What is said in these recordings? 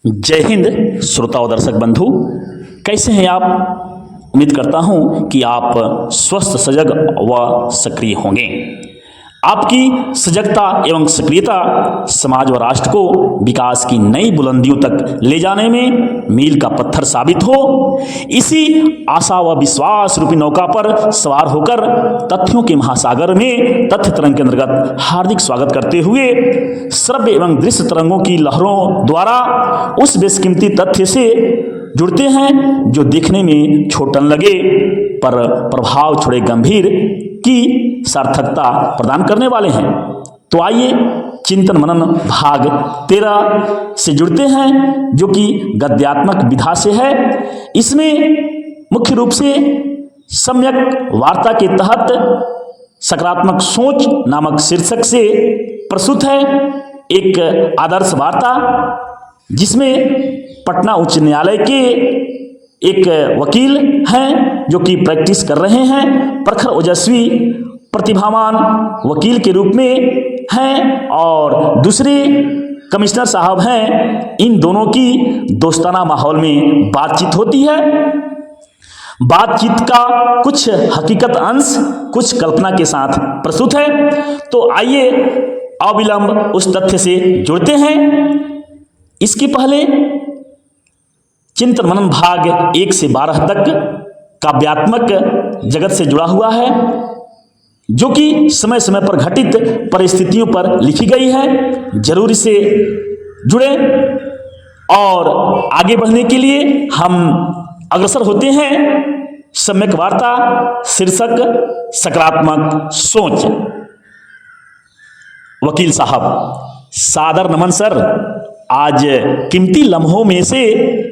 जय हिंद श्रोता और दर्शक बंधु, कैसे हैं आप। उम्मीद करता हूं कि आप स्वस्थ, सजग व सक्रिय होंगे। आपकी सजगता एवं सक्रियता समाज व राष्ट्र को विकास की नई बुलंदियों तक ले जाने में मील का पत्थर साबित हो। इसी आशा व विश्वास रूपी नौका पर सवार होकर तथ्यों के महासागर में तथ्य तरंग के अंतर्गत हार्दिक स्वागत करते हुए श्रव्य एवं दृश्य तरंगों की लहरों द्वारा उस बेशकीमती तथ्य से जुड़ते हैं जो देखने में छोटन लगे पर प्रभाव छोड़े गंभीर की सार्थकता प्रदान करने वाले हैं। तो आइए चिंतन मनन भाग 13 से जुड़ते हैं, जो कि गद्यात्मक विधा से है। इसमें मुख्य रूप से सम्यक वार्ता के तहत सकारात्मक सोच नामक शीर्षक से प्रस्तुत है एक आदर्श वार्ता, जिसमें पटना उच्च न्यायालय के एक वकील हैं जो कि प्रैक्टिस कर रहे हैं, प्रखर ओजस्वी प्रतिभावान वकील के रूप में हैं, और दूसरे कमिश्नर साहब हैं। इन दोनों की दोस्ताना माहौल में बातचीत होती है। बातचीत का कुछ हकीकत अंश कुछ कल्पना के साथ प्रस्तुत है। तो आइए अविलंब उस तथ्य से जुड़ते हैं। इसके पहले चिंतन मनन भाग 1 से 12 तक काव्यात्मक जगत से जुड़ा हुआ है, जो कि समय समय पर घटित परिस्थितियों पर लिखी गई है। जरूर इसे जुड़े और आगे बढ़ने के लिए हम अग्रसर होते हैं। सम्यक वार्ता शीर्षक सकारात्मक सोच। वकील साहब, सादर नमन सर। आज कीमती लम्हों में से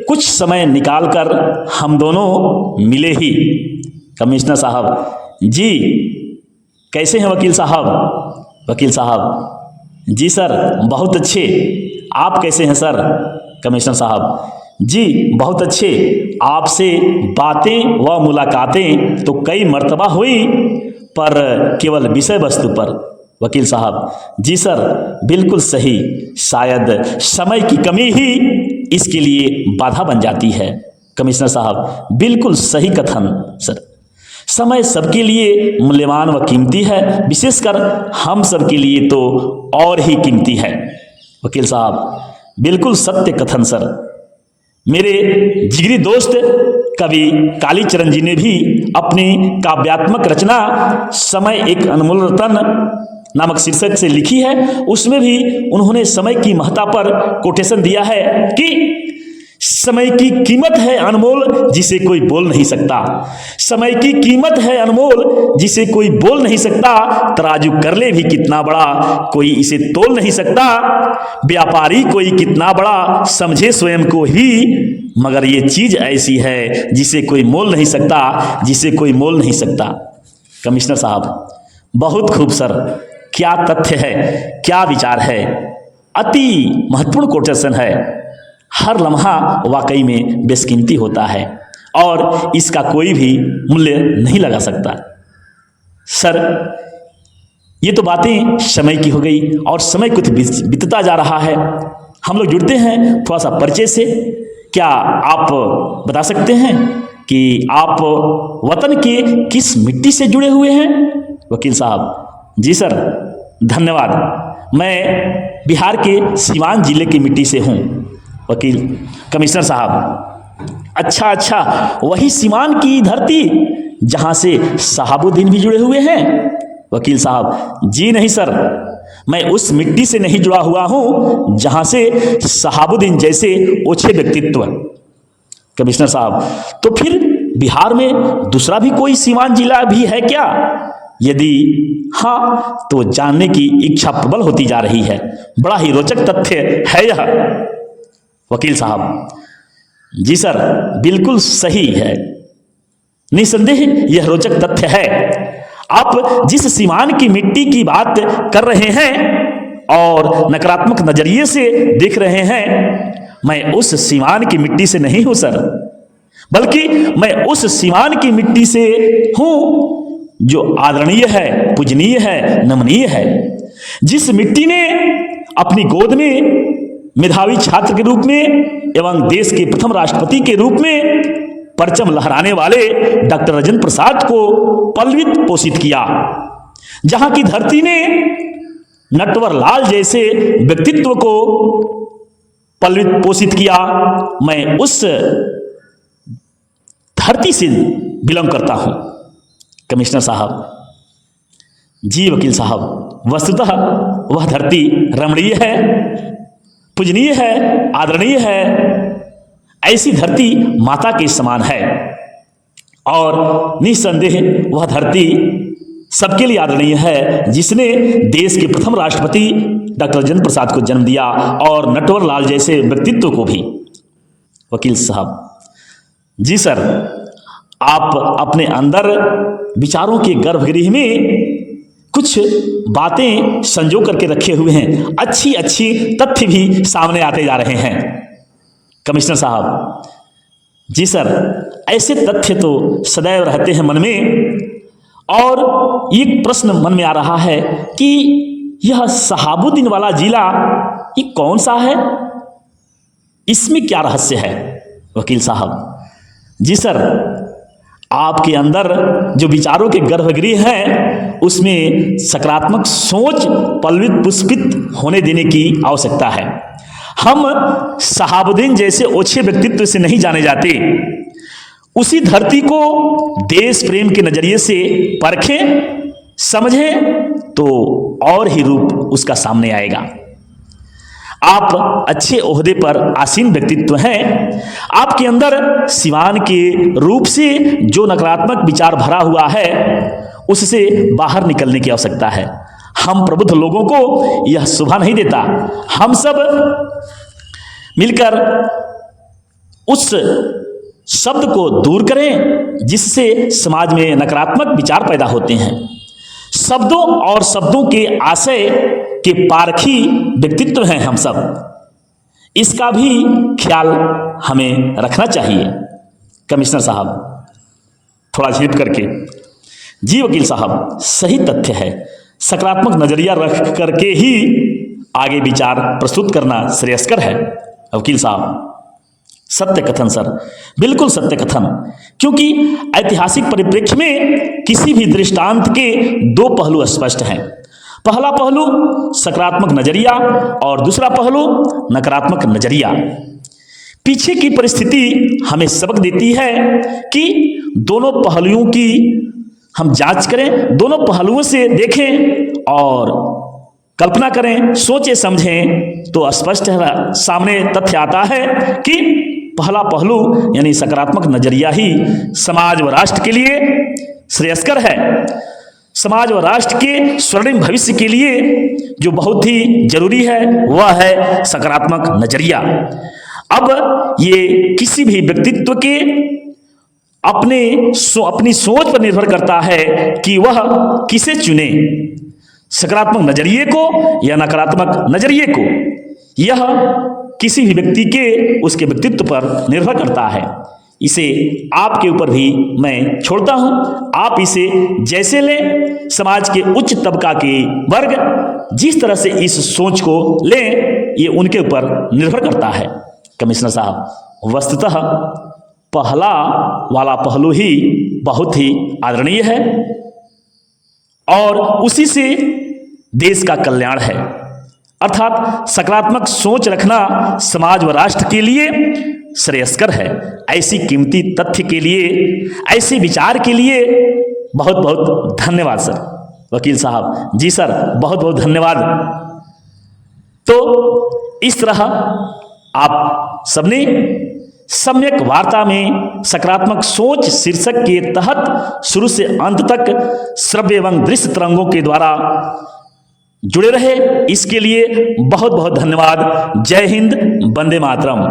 कुछ समय निकालकर हम दोनों मिले ही। कमिश्नर साहब जी, कैसे हैं वकील साहब? वकील साहब जी सर, बहुत अच्छे। आप कैसे हैं सर? कमिश्नर साहब जी, बहुत अच्छे। आपसे बातें व मुलाकातें तो कई मर्तबा हुई, पर केवल विषय वस्तु पर। वकील साहब जी सर, बिल्कुल सही। शायद समय की कमी ही इसके लिए बाधा बन जाती है। कमिश्नर साहब बिल्कुल सही कथन सर। समय सबके लिए मूल्यवान व कीमती है, विशेषकर हम सब के लिए तो और ही कीमती है। वकील साहब बिल्कुल सत्य कथन सर। मेरे जिगरी दोस्त कवि कालीचरण जी ने भी अपनी काव्यात्मक रचना समय एक अनमोल रतन नामक शीर्षक से लिखी है। उसमें भी उन्होंने समय की महत्ता पर कोटेशन दिया है कि समय की कीमत है अनमोल जिसे कोई बोल नहीं सकता। समय की कीमत है अनमोल जिसे कोई बोल नहीं सकता। तराजू कर ले भी कितना बड़ा, कोई इसे तोल नहीं सकता। व्यापारी कोई कितना बड़ा समझे स्वयं को ही, मगर ये चीज ऐसी है जिसे कोई मोल नहीं सकता, जिसे कोई मोल नहीं सकता। कमिश्नर साहब बहुत खूब सर। क्या तथ्य है, क्या विचार है। अति महत्वपूर्ण कोटेशन है। हर लम्हा वाकई में बेशकीमती होता है और इसका कोई भी मूल्य नहीं लगा सकता। सर ये तो बातें समय की हो गई और समय कुछ बीतता जा रहा है। हम लोग जुड़ते हैं थोड़ा सा परिचय से। क्या आप बता सकते हैं कि आप वतन के किस मिट्टी से जुड़े हुए हैं? वकील साहब जी सर, धन्यवाद। मैं बिहार के सीवान जिले की मिट्टी से हूँ। वकील कमिश्नर साहब अच्छा, वही सीवान की धरती जहाँ से शहाबुद्दीन भी जुड़े हुए हैं? वकील साहब जी नहीं सर, मैं उस मिट्टी से नहीं जुड़ा हुआ हूँ जहाँ से शहाबुद्दीन जैसे ओछे व्यक्तित्व। कमिश्नर साहब तो फिर बिहार में दूसरा भी कोई सीवान जिला भी है क्या? यदि हाँ तो जानने की इच्छा प्रबल होती जा रही है। बड़ा ही रोचक तथ्य है यह। वकील साहब जी सर, बिल्कुल सही है। निसंदेह यह रोचक तथ्य है। आप जिस सीमान की मिट्टी की बात कर रहे हैं और नकारात्मक नजरिए से देख रहे हैं, मैं उस सीमान की मिट्टी से नहीं हूं सर, बल्कि मैं उस सीमान की मिट्टी से हूं जो आदरणीय है, पूजनीय है, नमनीय है। जिस मिट्टी ने अपनी गोद में मेधावी छात्र के रूप में एवं देश के प्रथम राष्ट्रपति के रूप में परचम लहराने वाले डॉक्टर राजेंद्र प्रसाद को पल्वित पोषित किया। जहां की धरती ने नटवर लाल जैसे व्यक्तित्व को पल्वित पोषित किया, मैं उस धरती से बिलोंग करता हूं। कमिश्नर साहब, जी वकील साहब, वस्तुतः वह धरती रमणीय है, पूजनीय है, आदरणीय है। ऐसी धरती माता के समान है और निस्संदेह वह धरती सबके लिए आदरणीय है, जिसने देश के प्रथम राष्ट्रपति डॉक्टर राजेंद्र प्रसाद को जन्म दिया और नटवर लाल जैसे व्यक्तित्व को भी। वकील साहब, जी सर, आप अपने अंदर विचारों के गर्भगृह में कुछ बातें संजो करके रखे हुए हैं, अच्छी अच्छी तथ्य भी सामने आते जा रहे हैं। कमिश्नर साहब, जी सर, ऐसे तथ्य तो सदैव रहते हैं मन में, और एक प्रश्न मन में आ रहा है कि यह शहाबुद्दीन वाला जिला ये कौन सा है, इसमें क्या रहस्य है? वकील साहब, जी सर, आपके अंदर जो विचारों के गर्भगृह हैं उसमें सकारात्मक सोच पल्वित पुष्पित होने देने की आवश्यकता है। हम शहाबुद्दीन जैसे ओछे व्यक्तित्व से नहीं जाने जाते। उसी धरती को देश प्रेम के नजरिए से परखें, समझें तो और ही रूप उसका सामने आएगा। आप अच्छे ओहदे पर आसीन व्यक्तित्व हैं। आपके अंदर सिवान के रूप से जो नकारात्मक विचार भरा हुआ है उससे बाहर निकलने की आवश्यकता है। हम प्रबुद्ध लोगों को यह शोभा नहीं देता। हम सब मिलकर उस शब्द को दूर करें जिससे समाज में नकारात्मक विचार पैदा होते हैं। शब्दों और शब्दों के आशय के पारखी व्यक्तित्व हैं हम सब, इसका भी ख्याल हमें रखना चाहिए। कमिश्नर साहब, थोड़ा झिप करके। जी वकील साहब, सही तथ्य है। सकारात्मक नजरिया रख करके ही आगे विचार प्रस्तुत करना श्रेयस्कर है। वकील साहब, सत्य कथन सर, बिल्कुल सत्य कथन, क्योंकि ऐतिहासिक परिप्रेक्ष्य में किसी भी दृष्टांत के दो पहलू स्पष्ट हैं। पहला पहलू सकारात्मक नजरिया और दूसरा पहलू नकारात्मक नजरिया। पीछे की परिस्थिति हमें सबक देती है कि दोनों पहलुओं की हम जांच करें, दोनों पहलुओं से देखें और कल्पना करें, सोचें समझें तो स्पष्ट सामने तथ्य आता है कि पहला पहलू यानी सकारात्मक नजरिया ही समाज व राष्ट्र के लिए श्रेयस्कर है। समाज व राष्ट्र के स्वर्णिम भविष्य के लिए जो बहुत ही जरूरी है वह है सकारात्मक नजरिया। अब ये किसी भी व्यक्तित्व के अपनी सोच पर निर्भर करता है कि वह किसे चुने, सकारात्मक नजरिए को या नकारात्मक नजरिए को। यह किसी भी व्यक्ति के उसके व्यक्तित्व पर निर्भर करता है। इसे आपके ऊपर भी मैं छोड़ता हूं, आप इसे जैसे लें। समाज के उच्च तबका के वर्ग जिस तरह से इस सोच को लें ये उनके ऊपर निर्भर करता है। कमिश्नर साहब, वस्तुतः पहला वाला पहलू ही बहुत ही आदरणीय है और उसी से देश का कल्याण है। अर्थात सकारात्मक सोच रखना समाज व राष्ट्र के लिए श्रेयस्कर है। ऐसी कीमती तथ्य के लिए, ऐसे विचार के लिए बहुत बहुत धन्यवाद सर। वकील साहब, जी सर, बहुत बहुत धन्यवाद। तो इस तरह आप सबने सम्यक वार्ता में सकारात्मक सोच शीर्षक के तहत शुरू से अंत तक श्रव्य एवं दृश्य तरंगों के द्वारा जुड़े रहे, इसके लिए बहुत बहुत धन्यवाद। जय हिंद, वंदे मातरम।